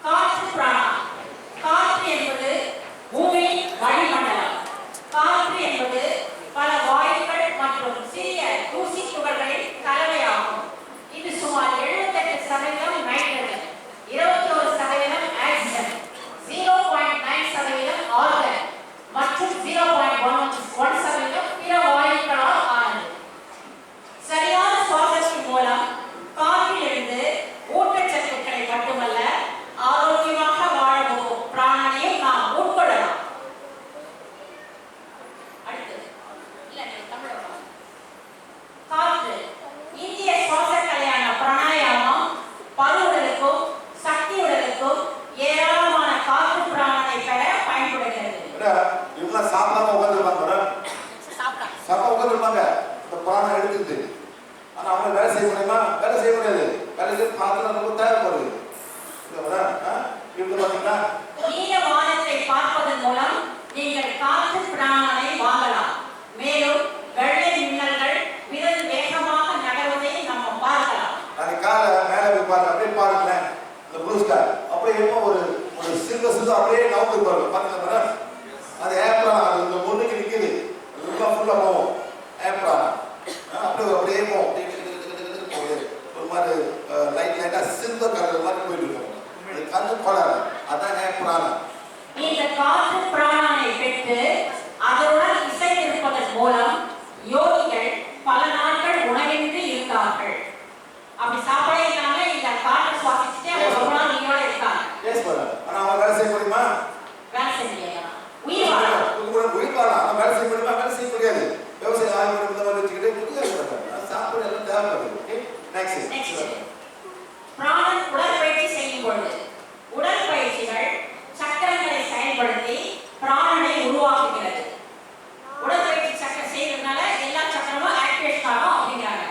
காற்று பிராணம். காற்று என்பது பூமியின் வளிமண்டலம். காற்று என்பது பல வாயுக்கள் மற்றும் சிறிய தூசி துகள்களின் கலவையாகும். இது சுமார் 78% நைட்ரஜன், 21% ஆக்சிஜன், 0.9% ஆர்கன் மற்றும் 0.1% பிற வாயுக்களால் ஆனது. சரியான சுவாசத்தின் மூலம் காற்றிலிருந்து ஊட்டச்சத்துக்களை மட்டுமல்ல, ஆரோக்கியமாக வாழவும் பிராணனையும் நாம் உட்கொள்ளலாம். காற்று. இந்திய சுவாச கலையான பிராணாயாமம் பரு உடலுக்கும் சக்தி உடலுக்கும் ஏராளமான காற்று பிராணனை பெற பயன்படுகிறது. இவங்க சாப்பிடாம உட்காந்துருப்பாங்க, சாப்பிட உட்காந்துருப்பாங்க, இந்த பிராணம் எடுத்துட்டு. ஆனா அவங்க வேலை செய்ய முடியுமா? வேலை செய்ய முடியாது. வேலை செய்ய காற்று நமக்கு தேவைப்படுது. இவங்க பாத்தீங்கன்னா நீல வானத்தை பார்ப்பதன் மூலம் நீங்கள் காற்று பிராணனை வாங்கலாம். மேலும் வெள்ளை மின்னல்கள் விரல் வேகமாக நகர்வதை நம்ம பார்க்கலாம். அது காலை மேல போய் பாருங்க, அப்படியே பாருங்களேன். இந்த ப்ளூ ஸ்டார் அப்படியே ஒரு சில்வர் அப்படியே நவுந்து பாருங்க. பாத்தீங்கன்னா அது ஏப்ரான், அது இந்த முன்னுக்கு நிக்குது, ஃபுல்லா போகும் ஏப்ரான். அப்படியே போகும், ஒரு மாதிரி லைட்டா சில்வர் கலர் மாதிரி போயிட்டு இருக்கும். அது கண்ணு கொலர், அதான் ஏப்ரான். இந்த காற்று பிராணனை பெற்று அதனுடன் இசைந்திருப்பதன் மூலம் யோகிகள் பல நாட்கள் உணவின்றி இருந்தார்கள். அப்படி சாப்பிடவே இல்லாம இந்த காற்றை சுவாசிச்சுட்டே அவங்க ரொம்ப நாள் உயிரோட இருக்காங்க. ஆனா அவங்க வேலை செய்ய முடியுமா? வேலை செய்ய முடியாது. உயிர் வாழலாம். உயிர் வாழலாம். ஆனா வேலை செய்ய முடியுமா? வேலை செய்ய முடியாது. விவசாய ஆய்வு இந்த மாதிரி வச்சுக்கிட்டே முடியாது. சாப்பிட எல்லாம் தேவைப்படுது. நெக்ஸ்ட் பிராணன் உடற்பயிற்சி செய்யும் பொழுது உடற்பயிற்சிகள் சக்கரங்களை செயல்படுத்தி பிராணனை உருவாக்குகிறது. உடற்பயிற்சி சக்கரம் செய்யறதுனால எல்லா சக்கரமும் ஆக்டிவேஷன் ஆகும் அப்படிங்கிறாங்க.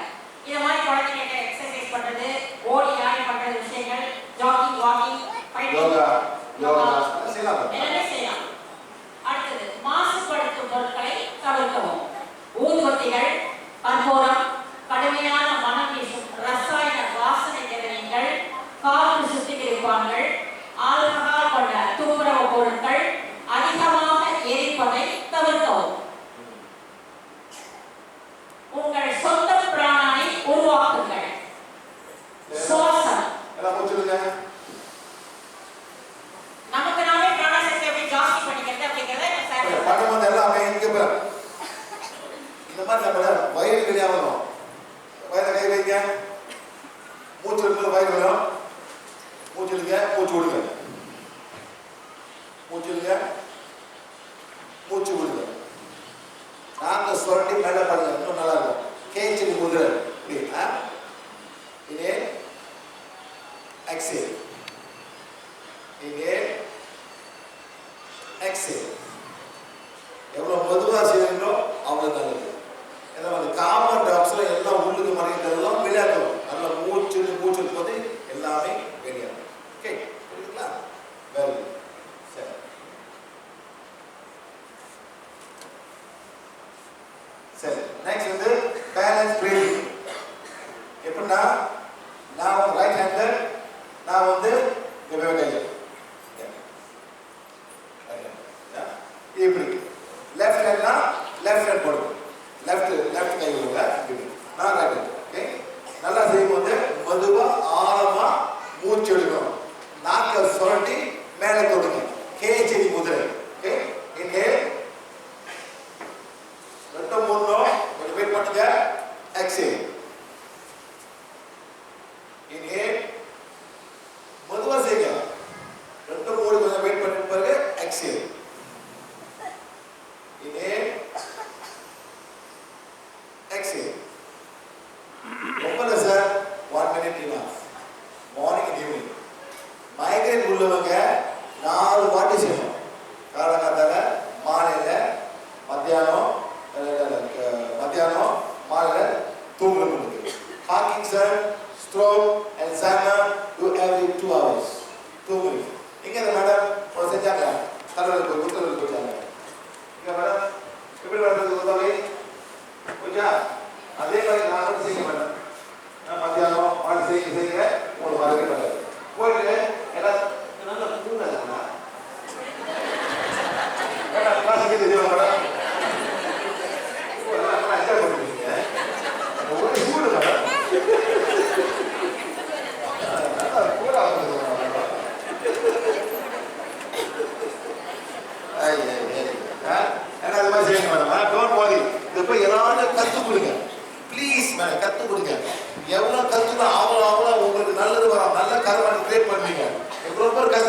இந்த மாதிரி குழந்தைங்க எக்ஸசைஸ் பண்றது, ஓடி ஆடி பண்றது விஷயங்கள், ஜாகிங், வாக்கிங், யோகா எல்லாமே செய்யலாம். அடுத்தது மாசுபடுத்தும் பொருட்களை தவிர்க்கவும். ஊதுபத்திகள், கற்பூரம், கடுமையான மனம் வீசும் ரசாயன வாசனை திரவியங்கள், காற்று சுத்திகரிப்பான்கள், ஆல்கஹால் கொண்ட துப்புரவு பொருட்கள் அதிகமாக எரிப்பதை தவிர்க்கவும். உங்கள் சொந்த பிராணனை உருவாக்குங்கள். சுவாசம். நமக்கு நாமே பிராணசக்தி எப்படி ஜாஸ்தி பண்ணிக்கிறது அப்படிங்கறத இந்த மாதிரி நம்ம வயிறு கிடையாமலும் வயிறு கை வைங்க, மூச்சு எடுத்து வயிறு வரும், மூச்சு எடுங்க, மூச்சு விடுங்க, மூச்சு எடுங்க, மூச்சு விடுங்க. நாங்க சுரண்டி மேல பாருங்க, இன்னும் நல்லா இருக்கும். கேச்சிக்கு முதிரை இதே எக்ஸேல், இதே எக்ஸேல். எவ்வளவு மெதுவா செய்யறீங்களோ அவ்வளவு நல்லது. ஏன்னா அந்த கார்பன் டை ஆக்சைடு எல்லாம் உள்ளுக்கு மறைக்கிறதெல்லாம் வெளியாகும். நல்ல மூச்சு போது எல்லாமே வெளியாகும். ஓகே, புரியுதுங்களா? வெரி சரி. சரி, நெக்ஸ்ட் வந்து பேலன்ஸ் பிரீதிங். எப்படின்னா நான் ரைட் ஹேண்டர், நான் வந்து இப்படி லெஃப்ட் ஹேண்ட்னா லெஃப்ட் ஹேண்ட் போடுங்க, லெஃப்ட் கை விடுங்க, நான் ரைட் ஹேண்ட். ஓகே, நல்லா செய்யும்போது மெதுவா ஆழமா மூச்சு எடுக்கணும். நாக்க சுரண்டி மேலே தொடுங்க. கேச்செடி முதிரை. ஓகே, இன்ஹேல், 2 3 கொஞ்சம் வெயிட் பண்ணுங்க. எக்ஸேல், இன்ஹேல், மெதுவா செய்யுங்க. 2 3 கொஞ்சம் வெயிட் பண்ணிட்டு பாருங்க. Exhale, inhale, exhale. ரொம்ப இல்ல சார், 1 minute enough. Morning and evening. Migraine உள்ளவங்க 4 வாட்டி செய்யணும். காலங்காத்தால, மாலையில, மத்தியானம், மாலையில தூங்குறதுக்கு. ஹாக்கிங் சார், ஸ்ட்ரோக் அண்ட் சாமர் do every 2 hours. தூங்குங்க. இங்க மேடம் ஒரு செஞ்சாங்க, தலைவர் போய் குத்தல் போச்சாங்க. மேடம் எப்படி பண்றது உதவி புரியா? அதே மாதிரி நான் செய்ய மாட்டேன். மத்தியானம் பாட்டு செய்ய உங்களுக்கு வரவே பண்ணாது. ஏன்னா அது மாதிரி செய்யுங்க மேடம். Don't worry. இதை போய் எல்லாரும் கற்றுக் கொடுங்க ப்ளீஸ் மேடம், கற்றுக் கொடுங்க. எவ்வளோ கற்றுனா அவ்வளோ உங்களுக்கு நல்லது வரும். நல்ல கருவாடி கிரியேட் பண்ணுவீங்க. ரொம்ப கஷ்டம்.